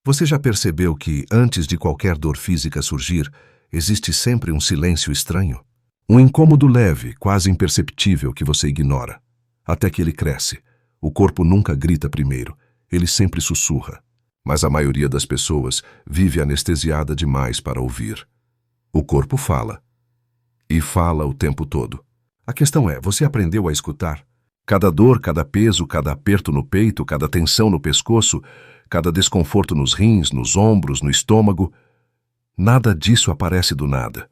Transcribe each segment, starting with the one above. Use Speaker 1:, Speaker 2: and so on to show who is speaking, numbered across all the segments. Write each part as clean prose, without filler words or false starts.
Speaker 1: Você já percebeu que, antes de qualquer dor física surgir, existe sempre um silêncio estranho? Um incômodo leve, quase imperceptível, que você ignora. Até que ele cresce. O corpo nunca grita primeiro, ele sempre sussurra. Mas a maioria das pessoas vive anestesiada demais para ouvir. O corpo fala. E fala o tempo todo. A questão é, você aprendeu a escutar? Cada dor, cada peso, cada aperto no peito, cada tensão no pescoço, cada desconforto nos rins, nos ombros, no estômago, nada disso aparece do nada.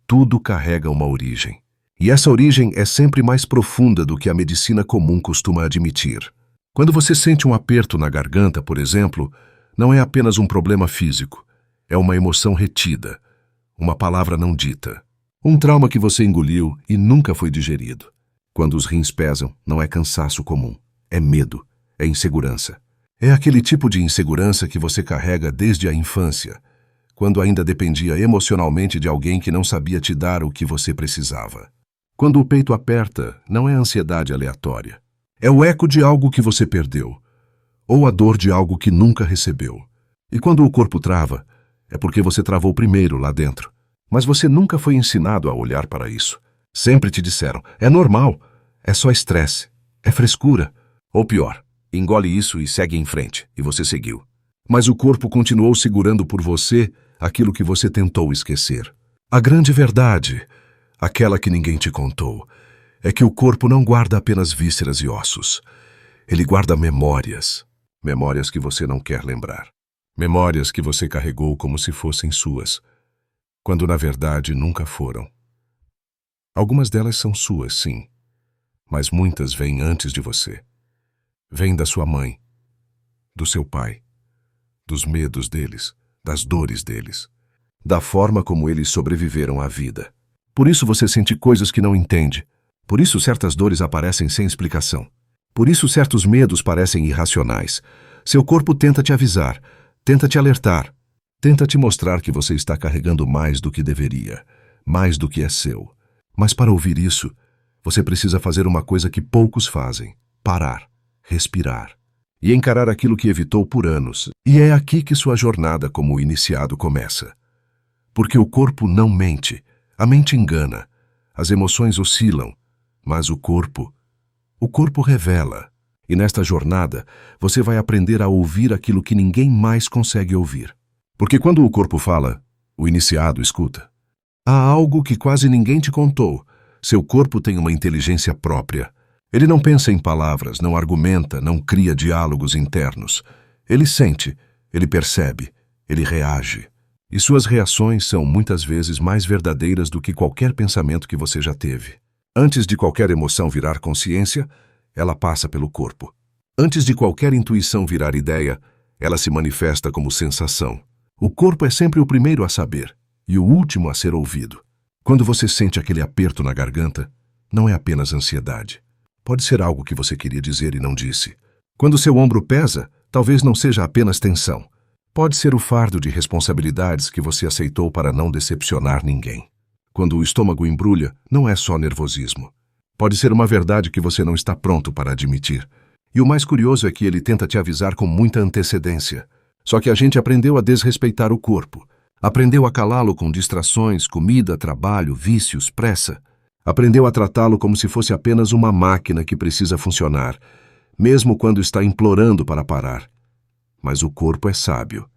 Speaker 1: Tudo carrega uma origem. E essa origem é sempre mais profunda do que a medicina comum costuma admitir. Quando você sente um aperto na garganta, por exemplo, não é apenas um problema físico. É uma emoção retida, uma palavra não dita. Um trauma que você engoliu e nunca foi digerido. Quando os rins pesam, não é cansaço comum. É medo, é insegurança. É aquele tipo de insegurança que você carrega desde a infância, quando ainda dependia emocionalmente de alguém que não sabia te dar o que você precisava. Quando o peito aperta, não é ansiedade aleatória. É o eco de algo que você perdeu, ou a dor de algo que nunca recebeu. E quando o corpo trava, é porque você travou primeiro lá dentro. Mas você nunca foi ensinado a olhar para isso. Sempre te disseram, é normal, é só estresse, é frescura. Ou pior, engole isso e segue em frente, e você seguiu. Mas o corpo continuou segurando por você aquilo que você tentou esquecer. A grande verdade, aquela que ninguém te contou, é que o corpo não guarda apenas vísceras e ossos. Ele guarda memórias. Memórias que você não quer lembrar. Memórias que você carregou como se fossem suas, quando na verdade nunca foram. Algumas delas são suas, sim, mas muitas vêm antes de você. Vêm da sua mãe, do seu pai, dos medos deles, das dores deles, da forma como eles sobreviveram à vida. Por isso você sente coisas que não entende. Por isso certas dores aparecem sem explicação. Por isso certos medos parecem irracionais. Seu corpo tenta te avisar, tenta te alertar, tenta te mostrar que você está carregando mais do que deveria, mais do que é seu. Mas para ouvir isso, você precisa fazer uma coisa que poucos fazem: parar, respirar e encarar aquilo que evitou por anos. E é aqui que sua jornada como iniciado começa. Porque o corpo não mente, a mente engana, as emoções oscilam, mas o corpo revela. E nesta jornada, você vai aprender a ouvir aquilo que ninguém mais consegue ouvir. Porque quando o corpo fala, o iniciado escuta. Há algo que quase ninguém te contou. Seu corpo tem uma inteligência própria. Ele não pensa em palavras, não argumenta, não cria diálogos internos. Ele sente, ele percebe, ele reage. E suas reações são muitas vezes mais verdadeiras do que qualquer pensamento que você já teve. Antes de qualquer emoção virar consciência, ela passa pelo corpo. Antes de qualquer intuição virar ideia, ela se manifesta como sensação. O corpo é sempre o primeiro a saber e o último a ser ouvido. Quando você sente aquele aperto na garganta, não é apenas ansiedade. Pode ser algo que você queria dizer e não disse. Quando seu ombro pesa, talvez não seja apenas tensão. Pode ser o fardo de responsabilidades que você aceitou para não decepcionar ninguém. Quando o estômago embrulha, não é só nervosismo. Pode ser uma verdade que você não está pronto para admitir. E o mais curioso é que ele tenta te avisar com muita antecedência. Só que a gente aprendeu a desrespeitar o corpo. Aprendeu a calá-lo com distrações, comida, trabalho, vícios, pressa. Aprendeu a tratá-lo como se fosse apenas uma máquina que precisa funcionar, mesmo quando está implorando para parar. Mas o corpo é sábio.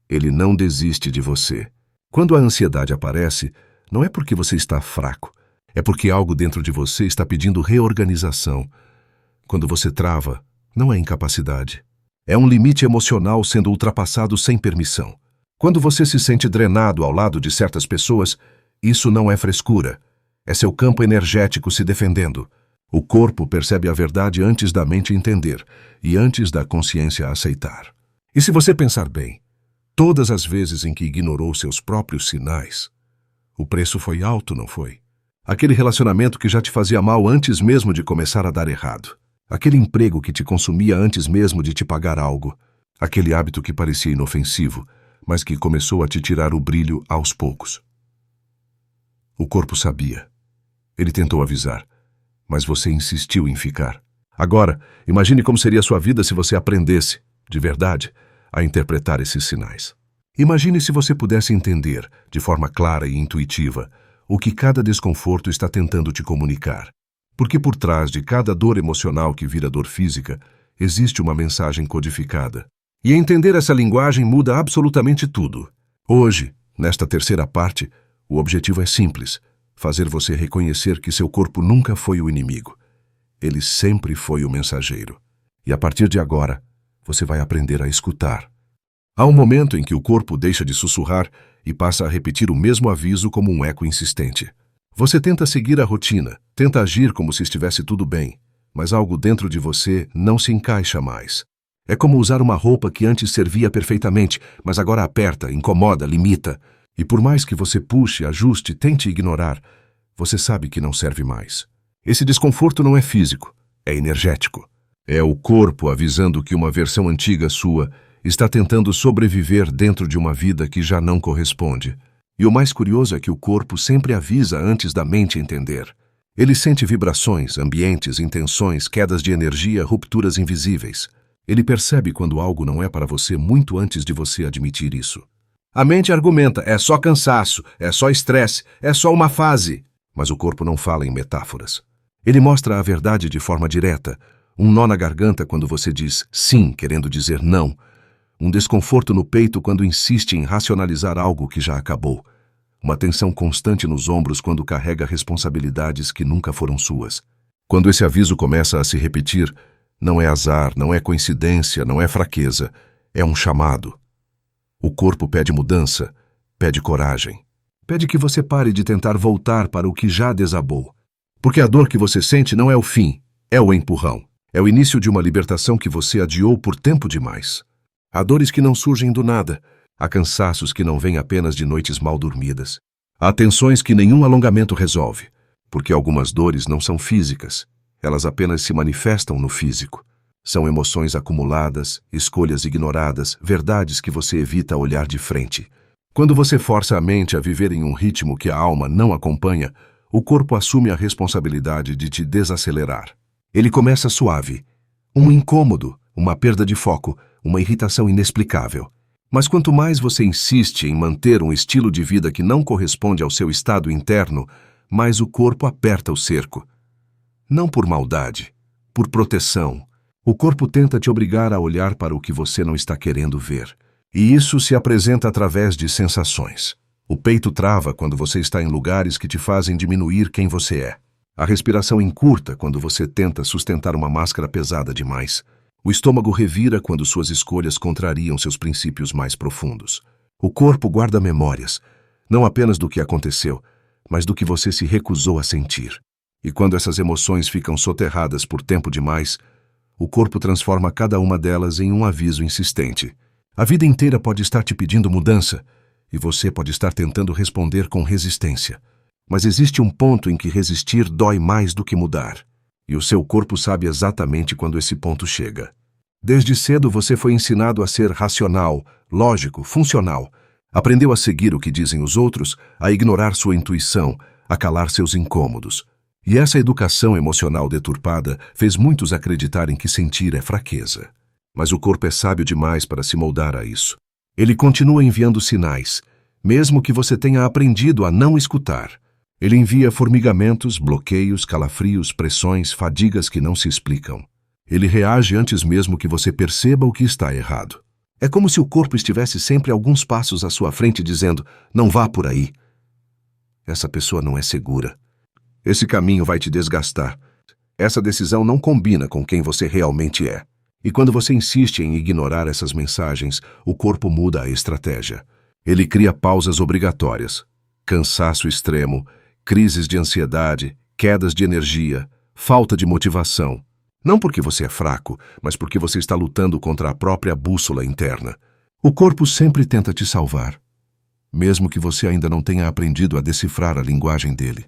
Speaker 1: Ele não desiste de você. Quando a ansiedade aparece, não é porque você está fraco. É porque algo dentro de você está pedindo reorganização. Quando você trava, não é incapacidade. É um limite emocional sendo ultrapassado sem permissão. Quando você se sente drenado ao lado de certas pessoas, isso não é frescura. É seu campo energético se defendendo. O corpo percebe a verdade antes da mente entender e antes da consciência aceitar. E se você pensar bem, todas as vezes em que ignorou seus próprios sinais, o preço foi alto, não foi? Aquele relacionamento que já te fazia mal antes mesmo de começar a dar errado. Aquele emprego que te consumia antes mesmo de te pagar algo. Aquele hábito que parecia inofensivo, mas que começou a te tirar o brilho aos poucos. O corpo sabia. Ele tentou avisar, mas você insistiu em ficar. Agora, imagine como seria sua vida se você aprendesse, de verdade, a interpretar esses sinais. Imagine se você pudesse entender, de forma clara e intuitiva, o que cada desconforto está tentando te comunicar. Porque por trás de cada dor emocional que vira dor física, existe uma mensagem codificada. E entender essa linguagem muda absolutamente tudo. Hoje, nesta terceira parte, o objetivo é simples: fazer você reconhecer que seu corpo nunca foi o inimigo. Ele sempre foi o mensageiro. E a partir de agora, você vai aprender a escutar. Há um momento em que o corpo deixa de sussurrar e passa a repetir o mesmo aviso como um eco insistente. Você tenta seguir a rotina, tenta agir como se estivesse tudo bem, mas algo dentro de você não se encaixa mais. É como usar uma roupa que antes servia perfeitamente, mas agora aperta, incomoda, limita. E por mais que você puxe, ajuste, tente ignorar, você sabe que não serve mais. Esse desconforto não é físico, é energético. É o corpo avisando que uma versão antiga sua está tentando sobreviver dentro de uma vida que já não corresponde. E o mais curioso é que o corpo sempre avisa antes da mente entender. Ele sente vibrações, ambientes, intenções, quedas de energia, rupturas invisíveis. Ele percebe quando algo não é para você muito antes de você admitir isso. A mente argumenta: é só cansaço, é só estresse, é só uma fase. Mas o corpo não fala em metáforas. Ele mostra a verdade de forma direta. Um nó na garganta quando você diz sim, querendo dizer não. Um desconforto no peito quando insiste em racionalizar algo que já acabou. Uma tensão constante nos ombros quando carrega responsabilidades que nunca foram suas. Quando esse aviso começa a se repetir, não é azar, não é coincidência, não é fraqueza, é um chamado. O corpo pede mudança, pede coragem. Pede que você pare de tentar voltar para o que já desabou. Porque a dor que você sente não é o fim, é o empurrão. É o início de uma libertação que você adiou por tempo demais. Há dores que não surgem do nada. Há cansaços que não vêm apenas de noites mal dormidas. Há tensões que nenhum alongamento resolve. Porque algumas dores não são físicas. Elas apenas se manifestam no físico. São emoções acumuladas, escolhas ignoradas, verdades que você evita olhar de frente. Quando você força a mente a viver em um ritmo que a alma não acompanha, o corpo assume a responsabilidade de te desacelerar. Ele começa suave. Um incômodo, uma perda de foco, uma irritação inexplicável. Mas quanto mais você insiste em manter um estilo de vida que não corresponde ao seu estado interno, mais o corpo aperta o cerco. Não por maldade, por proteção. O corpo tenta te obrigar a olhar para o que você não está querendo ver. E isso se apresenta através de sensações. O peito trava quando você está em lugares que te fazem diminuir quem você é. A respiração encurta quando você tenta sustentar uma máscara pesada demais. O estômago revira quando suas escolhas contrariam seus princípios mais profundos. O corpo guarda memórias, não apenas do que aconteceu, mas do que você se recusou a sentir. E quando essas emoções ficam soterradas por tempo demais, o corpo transforma cada uma delas em um aviso insistente. A vida inteira pode estar te pedindo mudança, e você pode estar tentando responder com resistência. Mas existe um ponto em que resistir dói mais do que mudar. E o seu corpo sabe exatamente quando esse ponto chega. Desde cedo você foi ensinado a ser racional, lógico, funcional. Aprendeu a seguir o que dizem os outros, a ignorar sua intuição, a calar seus incômodos. E essa educação emocional deturpada fez muitos acreditarem que sentir é fraqueza. Mas o corpo é sábio demais para se moldar a isso. Ele continua enviando sinais, mesmo que você tenha aprendido a não escutar. Ele envia formigamentos, bloqueios, calafrios, pressões, fadigas que não se explicam. Ele reage antes mesmo que você perceba o que está errado. É como se o corpo estivesse sempre alguns passos à sua frente dizendo: não vá por aí. Essa pessoa não é segura. Esse caminho vai te desgastar. Essa decisão não combina com quem você realmente é. E quando você insiste em ignorar essas mensagens, o corpo muda a estratégia. Ele cria pausas obrigatórias, cansaço extremo, crises de ansiedade, quedas de energia, falta de motivação. Não porque você é fraco, mas porque você está lutando contra a própria bússola interna. O corpo sempre tenta te salvar, mesmo que você ainda não tenha aprendido a decifrar a linguagem dele.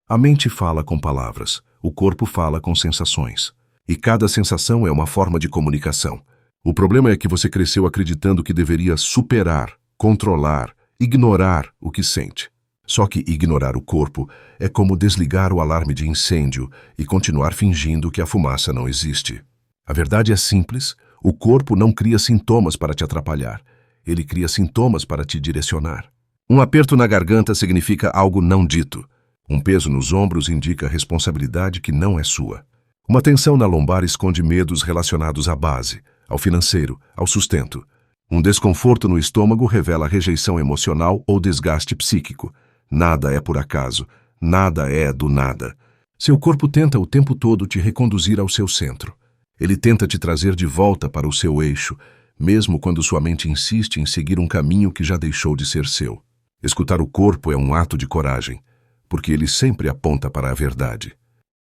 Speaker 1: A mente fala com palavras, o corpo fala com sensações. E cada sensação é uma forma de comunicação. O problema é que você cresceu acreditando que deveria superar, controlar, ignorar o que sente. Só que ignorar o corpo é como desligar o alarme de incêndio e continuar fingindo que a fumaça não existe. A verdade é simples: O corpo não cria sintomas para te atrapalhar. Ele cria sintomas para te direcionar. Um aperto na garganta significa algo não dito. Um peso nos ombros indica responsabilidade que não é sua. Uma tensão na lombar esconde medos relacionados à base, ao financeiro, ao sustento. Um desconforto no estômago revela rejeição emocional ou desgaste psíquico. Nada é por acaso, nada é do nada. Seu corpo tenta o tempo todo te reconduzir ao seu centro. Ele tenta te trazer de volta para o seu eixo, mesmo quando sua mente insiste em seguir um caminho que já deixou de ser seu. Escutar o corpo é um ato de coragem, porque ele sempre aponta para a verdade.